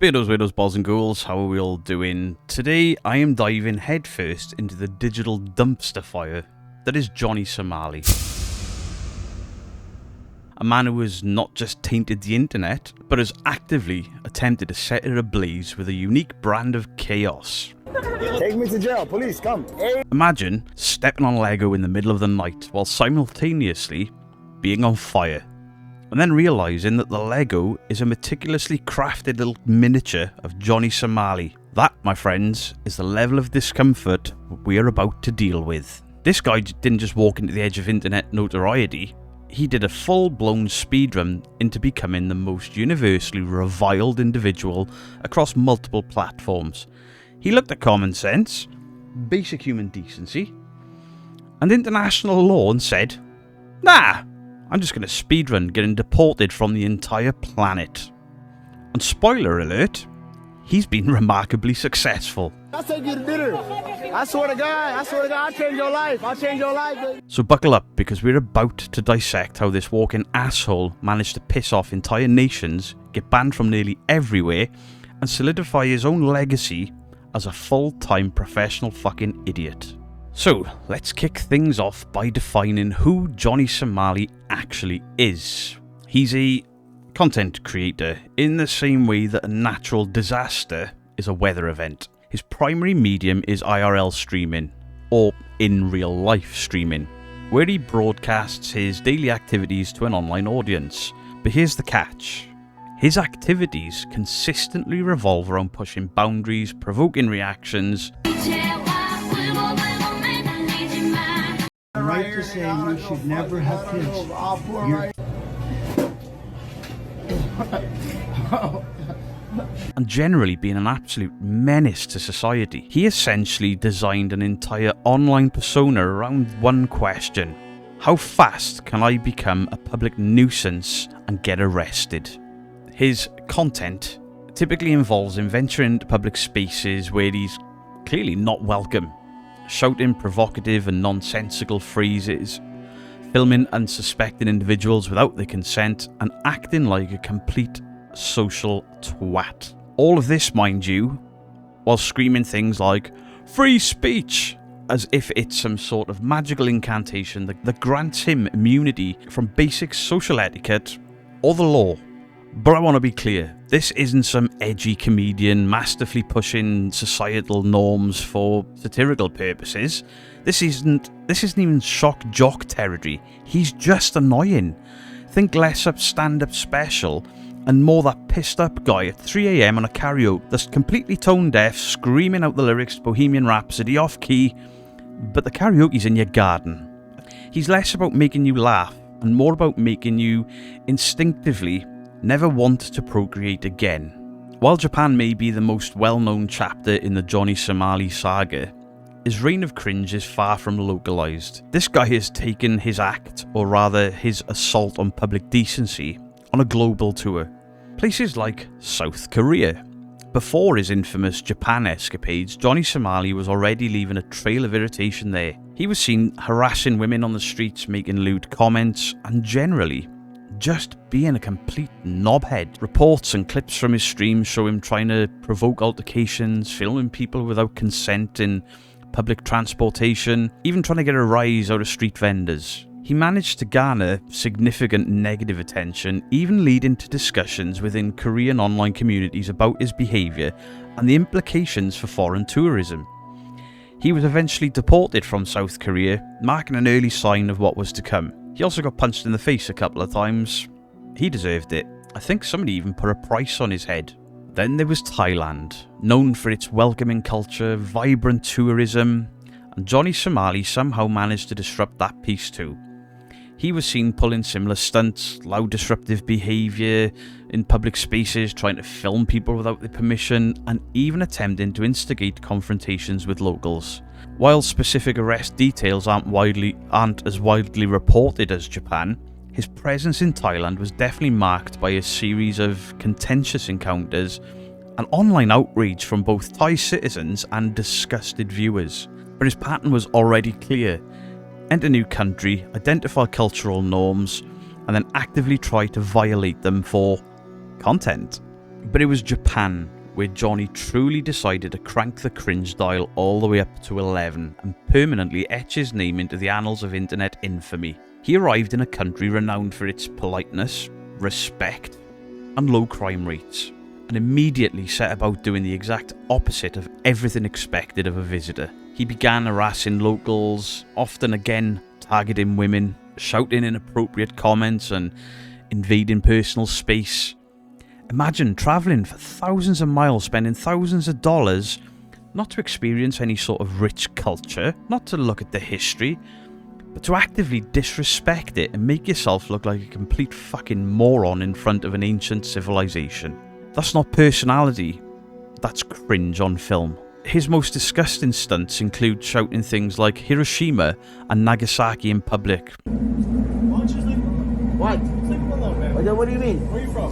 Weirdos, balls and ghouls, how are we all doing? Today I am diving headfirst into the digital dumpster fire that is Johnny Somali. A man who has not just tainted the internet, but has actively attempted to set it ablaze with a unique brand of chaos. Take me to jail, police, come. Hey. Imagine stepping on Lego in the middle of the night while simultaneously being on fire. And then realising that the Lego is a meticulously crafted little miniature of Johnny Somali. That, my friends, is the level of discomfort we are about to deal with. This guy didn't just walk into the edge of internet notoriety, he did a full-blown speedrun into becoming the most universally reviled individual across multiple platforms. He looked at common sense, basic human decency, and international law and said, "Nah, I'm just going to speedrun getting deported from the entire planet." And spoiler alert, he's been remarkably successful. I'll take you to dinner. I swear to God, I'll change your life. I'll change your life, baby. So buckle up, because we're about to dissect how this walking asshole managed to piss off entire nations, get banned from nearly everywhere, and solidify his own legacy as a full-time professional fucking idiot. So, let's kick things off by defining who Johnny Somali actually is. He's a content creator in the same way that a natural disaster is a weather event. His primary medium is IRL streaming, or in real life streaming, where he broadcasts his daily activities to an online audience. But here's the catch. His activities consistently revolve around pushing boundaries, provoking reactions, I'm right to say you should never have kids. and generally being an absolute menace to society. He essentially designed an entire online persona around one question: how fast can I become a public nuisance and get arrested? His content typically involves him venturing into public spaces where he's clearly not welcome, shouting provocative and nonsensical phrases, filming unsuspecting individuals without their consent, and acting like a complete social twat. All of this, mind you, while screaming things like "free speech" as if it's some sort of magical incantation that grants him immunity from basic social etiquette or the law. But I want to be clear, this isn't some edgy comedian masterfully pushing societal norms for satirical purposes. This isn't even shock jock territory. He's just annoying. Think less up stand-up special and more that pissed up guy at 3 AM on a karaoke that's completely tone deaf, screaming out the lyrics to Bohemian Rhapsody off key, but the karaoke's in your garden. He's less about making you laugh and more about making you instinctively never want to procreate again. While Japan may be the most well-known chapter in the Johnny Somali saga, his reign of cringe is far from localised. This guy has taken his act, or rather his assault on public decency, on a global tour. Places like South Korea. Before his infamous Japan escapades, Johnny Somali was already leaving a trail of irritation there. He was seen harassing women on the streets, making lewd comments, and generally just being a complete knobhead. Reports and clips from his streams show him trying to provoke altercations, filming people without consent in public transportation, even trying to get a rise out of street vendors. He managed to garner significant negative attention, even leading to discussions within Korean online communities about his behaviour and the implications for foreign tourism. He was eventually deported from South Korea, marking an early sign of what was to come. He also got punched in the face a couple of times. He deserved it. I think somebody even put a price on his head. Then there was Thailand, known for its welcoming culture, vibrant tourism, and Johnny Somali somehow managed to disrupt that piece too. He was seen pulling similar stunts, loud disruptive behaviour in public spaces, trying to film people without their permission, and even attempting to instigate confrontations with locals. While specific arrest details aren't as widely reported as Japan, his presence in Thailand was definitely marked by a series of contentious encounters and online outrage from both Thai citizens and disgusted viewers. But his pattern was already clear: enter a new country, identify cultural norms, and then actively try to violate them for content. But it was Japan where Johnny truly decided to crank the cringe dial all the way up to 11 and permanently etch his name into the annals of internet infamy. He arrived in a country renowned for its politeness, respect, and low crime rates, and immediately set about doing the exact opposite of everything expected of a visitor. He began harassing locals, often again targeting women, shouting inappropriate comments and invading personal space. Imagine travelling for thousands of miles, spending thousands of dollars, not to experience any sort of rich culture, not to look at the history, but to actively disrespect it and make yourself look like a complete fucking moron in front of an ancient civilization. That's not personality, that's cringe on film. His most disgusting stunts include shouting things like Hiroshima and Nagasaki in public. What? What do you mean? Where are you from?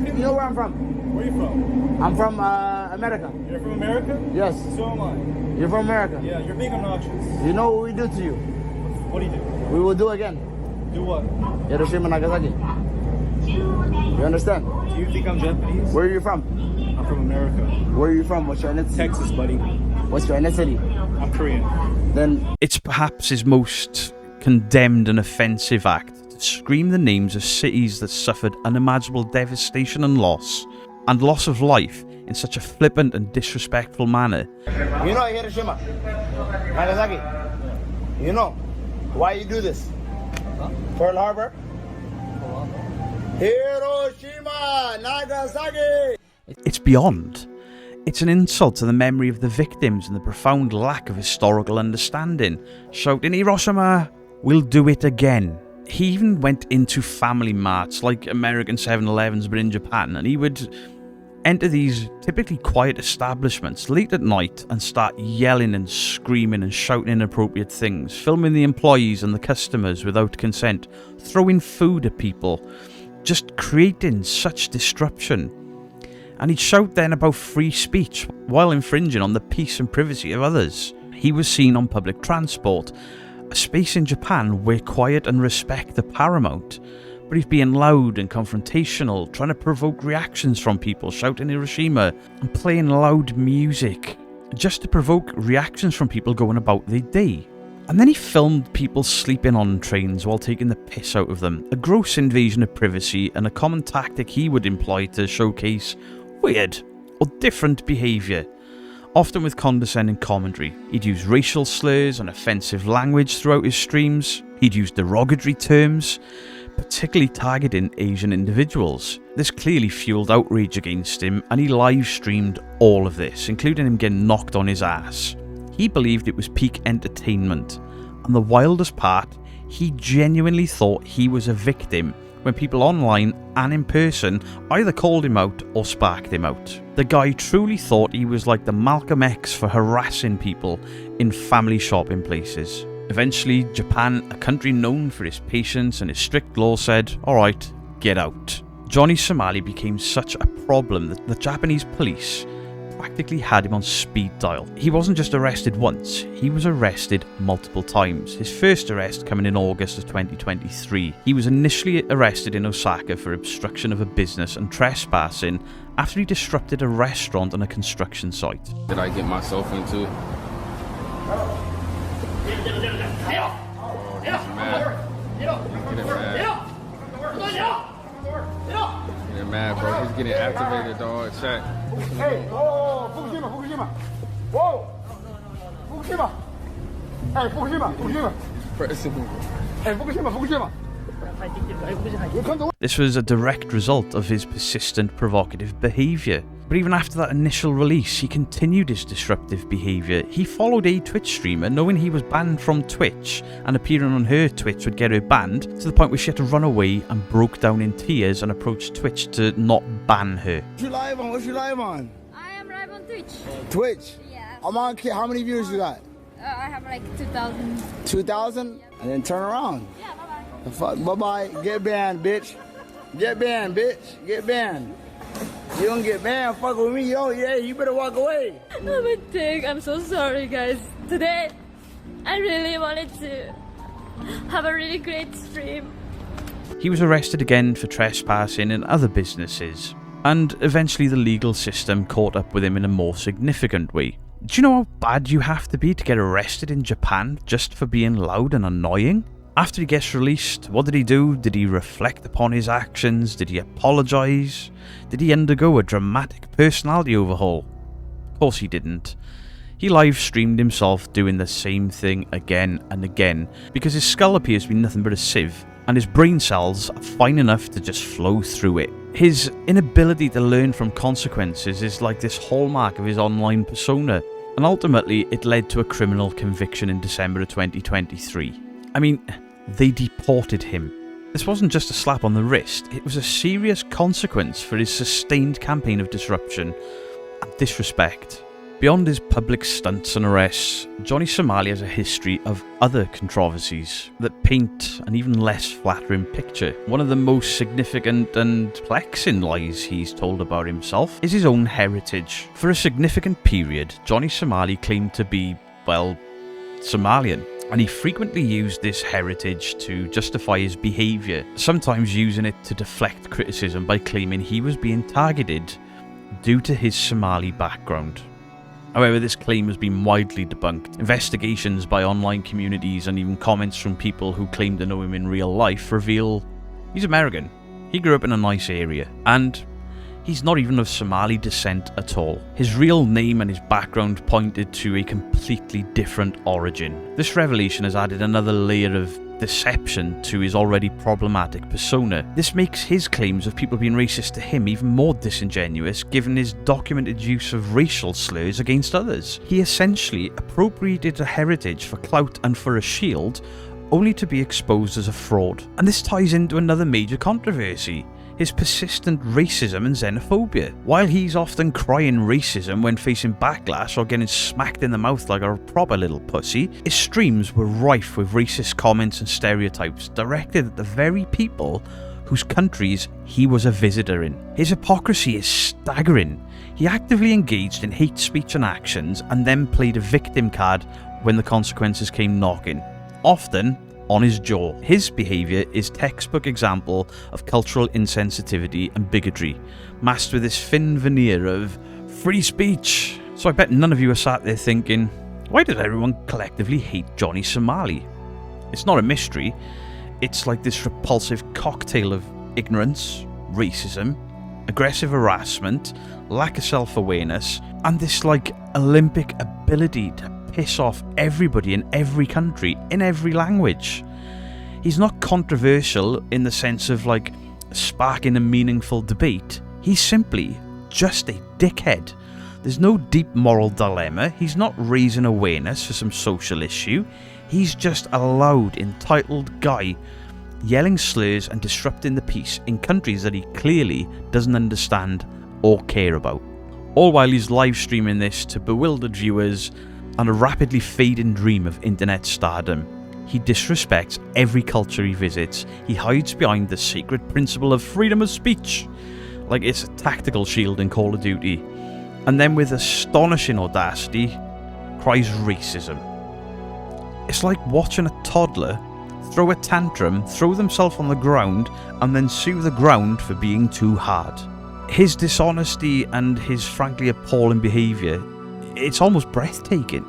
You know where I'm from? Where are you from? I'm from America. You're from America? Yes. So am I. You're from America? Yeah, you're being obnoxious. You know what we do to you? What do you do? We will do again. Do what? Hiroshima, Nagasaki. You understand? Do you think I'm Japanese? Where are you from? I'm from America. Where are you from? What's your ethnicity? Texas, buddy. What's your ethnicity? I'm Korean. Then It's perhaps his most condemned and offensive act to scream the names of cities that suffered unimaginable devastation and loss of life in such a flippant and disrespectful manner. you know Hiroshima, Nagasaki. You know why you do this? Pearl Harbor. Hiroshima, Nagasaki. It's beyond. It's an insult to the memory of the victims and the profound lack of historical understanding. Shouting Hiroshima, we'll do it again. He even went into family marts like American 7-Elevens but in Japan, and he would enter these typically quiet establishments late at night and start yelling and screaming and shouting inappropriate things, filming the employees and the customers without consent, throwing food at people, just creating such disruption. And he'd shout then about free speech while infringing on the peace and privacy of others. He was seen on public transport, a space in Japan where quiet and respect are paramount. But he's being loud and confrontational, trying to provoke reactions from people, shouting Hiroshima and playing loud music, just to provoke reactions from people going about their day. And then he filmed people sleeping on trains while taking the piss out of them, a gross invasion of privacy and a common tactic he would employ to showcase weird or different behaviour, often with condescending commentary. He'd use racial slurs and offensive language throughout his streams. He'd use derogatory terms, particularly targeting Asian individuals. This clearly fueled outrage against him, and he live streamed all of this, including him getting knocked on his ass. He believed it was peak entertainment, and the wildest part, he genuinely thought he was a victim when people online and in person either called him out or sparked him out. The guy truly thought he was like the Malcolm X for harassing people in family shopping places. Eventually, Japan, a country known for its patience and its strict law, said, "Alright, get out." Johnny Somali became such a problem that the Japanese police practically had him on speed dial. He wasn't just arrested once, he was arrested multiple times. His first arrest coming in August of 2023. He was initially arrested in Osaka for obstruction of a business and trespassing after he disrupted a restaurant and a construction site. Did I get myself into? Getting mad, bro. He's getting activated, dog. Check. Hey, oh, Fukushima. Whoa. Fukushima. Hey, Fukushima. Pressing. Hey, Fukushima. This was a direct result of his persistent provocative behaviour. But even after that initial release, he continued his disruptive behaviour. He followed a Twitch streamer, knowing he was banned from Twitch, and appearing on her Twitch would get her banned, to the point where she had to run away and broke down in tears and approached Twitch to not ban her. What you live on? What you live on? I am live on Twitch. Twitch? Yeah. I'm on. How many viewers you got? I have like 2,000. 2,000? And then turn around. Yeah, bye-bye. Fuck, bye-bye. Get banned, bitch. Get banned, bitch. Get banned. You don't get banned. Fuck with me, yo. Yeah, you better walk away. I'm a dick. I'm so sorry, guys. Today, I really wanted to have a really great stream. He was arrested again for trespassing in other businesses. and eventually the legal system caught up with him in a more significant way. Do you know how bad you have to be to get arrested in Japan just for being loud and annoying? After he gets released, what did he do? Did he reflect upon his actions? Did he apologise? Did he undergo a dramatic personality overhaul? Of course he didn't. He live streamed himself doing the same thing again and again because his skull appears to be nothing but a sieve and his brain cells are fine enough to just flow through it. His inability to learn from consequences is like this hallmark of his online persona, and ultimately it led to a criminal conviction in December of 2023. I mean, they deported him. This wasn't just a slap on the wrist, it was a serious consequence for his sustained campaign of disruption and disrespect. Beyond his public stunts and arrests, Johnny Somali has a history of other controversies that paint an even less flattering picture. One of the most significant and perplexing lies he's told about himself is his own heritage. For a significant period, Johnny Somali claimed to be, well, Somalian, and he frequently used this heritage to justify his behaviour, sometimes using it to deflect criticism by claiming he was being targeted due to his Somali background. However, this claim has been widely debunked. Investigations by online communities and even comments from people who claim to know him in real life reveal he's American. He grew up in a nice area, and he's not even of Somali descent at all. His real name and his background pointed to a completely different origin. This revelation has added another layer of deception to his already problematic persona. This makes his claims of people being racist to him even more disingenuous, given his documented use of racial slurs against others. He essentially appropriated a heritage for clout and for a shield, only to be exposed as a fraud. And this ties into another major controversy: his persistent racism and xenophobia. While he's often crying racism when facing backlash or getting smacked in the mouth like a proper little pussy, his streams were rife with racist comments and stereotypes directed at the very people whose countries he was a visitor in. His hypocrisy is staggering. He actively engaged in hate speech and actions and then played a victim card when the consequences came knocking, often on his jaw. His behaviour is textbook example of cultural insensitivity and bigotry, masked with this thin veneer of free speech. So I bet none of you are sat there thinking, why does everyone collectively hate Johnny Somali? It's not a mystery. It's like this repulsive cocktail of ignorance, racism, aggressive harassment, lack of self-awareness, and this like Olympic ability to piss off everybody in every country, in every language. He's not controversial in the sense of like sparking a meaningful debate. He's simply just a dickhead. There's no deep moral dilemma. He's not raising awareness for some social issue. He's just a loud, entitled guy yelling slurs and disrupting the peace in countries that he clearly doesn't understand or care about. All while he's live streaming this to bewildered viewers and a rapidly fading dream of internet stardom. He disrespects every culture he visits. He hides behind the sacred principle of freedom of speech, like it's a tactical shield in Call of Duty, and then with astonishing audacity, cries racism. It's like watching a toddler throw a tantrum, throw themselves on the ground, and then sue the ground for being too hard. His dishonesty and his frankly appalling behaviour, it's almost breathtaking.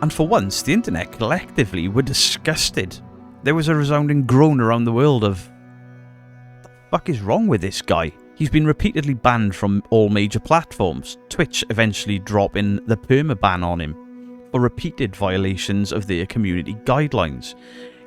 And for once, the internet collectively were disgusted. There was a resounding groan around the world of, what the fuck is wrong with this guy? He's been repeatedly banned from all major platforms, Twitch eventually dropping the perma-ban on him for repeated violations of their community guidelines.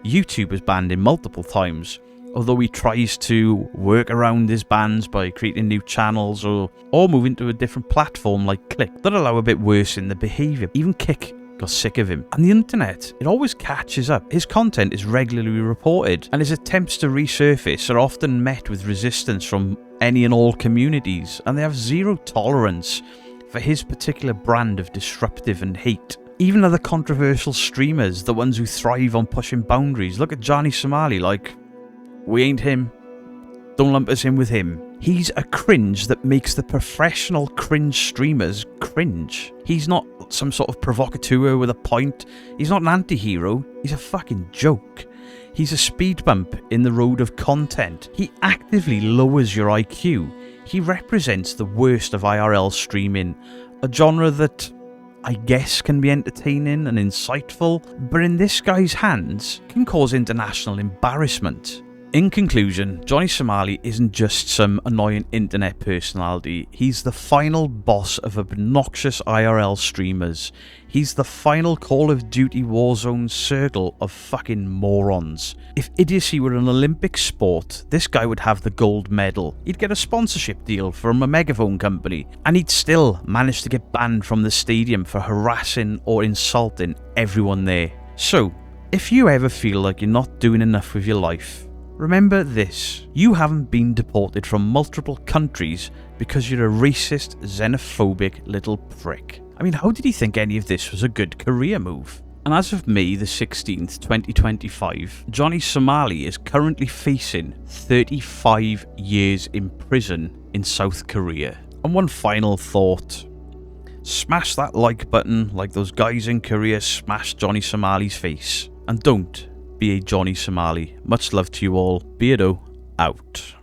YouTube has banned him multiple times, although he tries to work around his bans by creating new channels or moving to a different platform like Click that allow a bit worse in the behaviour. Even Kick got sick of him. And the internet, it always catches up. His content is regularly reported, and his attempts to resurface are often met with resistance from any and all communities, and they have zero tolerance for his particular brand of disruptive and hate. Even other controversial streamers, the ones who thrive on pushing boundaries, look at Johnny Somali like, we ain't him, don't lump us in with him. He's a cringe that makes the professional cringe streamers cringe. He's not some sort of provocateur with a point. He's not an anti-hero. He's a fucking joke. He's a speed bump in the road of content. He actively lowers your IQ. He represents the worst of IRL streaming, a genre that I guess can be entertaining and insightful, but in this guy's hands can cause international embarrassment. In conclusion, Johnny Somali isn't just some annoying internet personality, he's the final boss of obnoxious IRL streamers. He's the final Call of Duty Warzone circle of fucking morons. If idiocy were an Olympic sport, this guy would have the gold medal. He'd get a sponsorship deal from a megaphone company, and he'd still manage to get banned from the stadium for harassing or insulting everyone there. So, if you ever feel like you're not doing enough with your life, remember this: you haven't been deported from multiple countries because you're a racist, xenophobic little prick. I mean, how did he think any of this was a good career move? And as of May the 16th, 2025, Johnny Somali is currently facing 35 years in prison in South Korea. And one final thought: smash that like button like those guys in Korea smashed Johnny Somali's face. And don't be a Johnny Somali. Much love to you all. Beardo out.